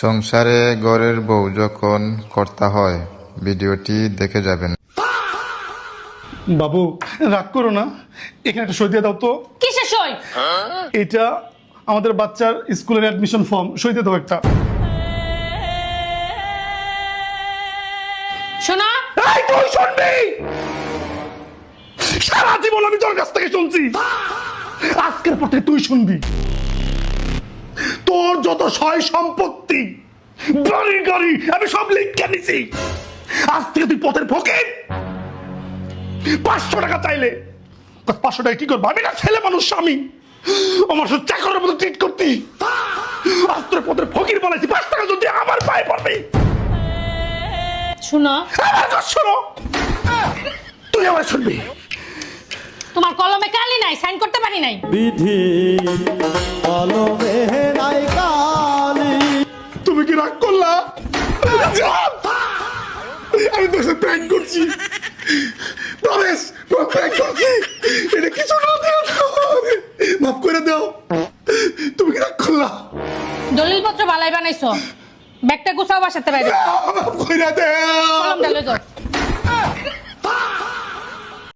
সংসারে ঘরের বউ যখন কর্তা হয়, ভিডিওটি দেখে যাবেন। বাবু রাগ করো না, এখানে একটা সই দিয়ে দাও তো। কিসের সই? এটা আমাদের বাচ্চার স্কুলের অ্যাডমিশন ফর্ম, সই দিয়ে দাও একটা। শোনা, এই তুই শুনবি? সারা জীবন আমি তোর কাছ থেকে শুনছি, আজকের পর থেকে তুই শুনবি। তোর যত সয় সম্পত্তি, বাড়ি গাড়ি আমি সব লিখে নিছি। আজ থেকে তুই পথের ফকির। 500 টাকা চাইলে 500 টাকা কি করবো? আমি না ছেলে মানুষ, স্বামী, আমার সাথে চাকরের মতো ট্রিট করতি। আজ তোর পথের ফকির বানাইছি, 5 টাকা যদি আমার পায়ে পড়বে। শোনো, আমার কথা শোনো, তুই আমার শুনবি। তোমার কলমে কালি নাই, সাইন করতে পারি নাই। বিধি কলমে নাই কালি। তুমি কি রাগ করলা? আমি তোর সাথে প্র্যাঙ্ক করছি, প্রমেশ, প্র্যাঙ্ক করছি। এটা কিছু না, মাফ করে দাও। তুমি কি রাগ করলা? দলিলপত্র বালাই বানাইছো, ব্যাগটা গুছাও, বাসাতে বাইরে মাফ করে দাও। কলম ঢালে যাও।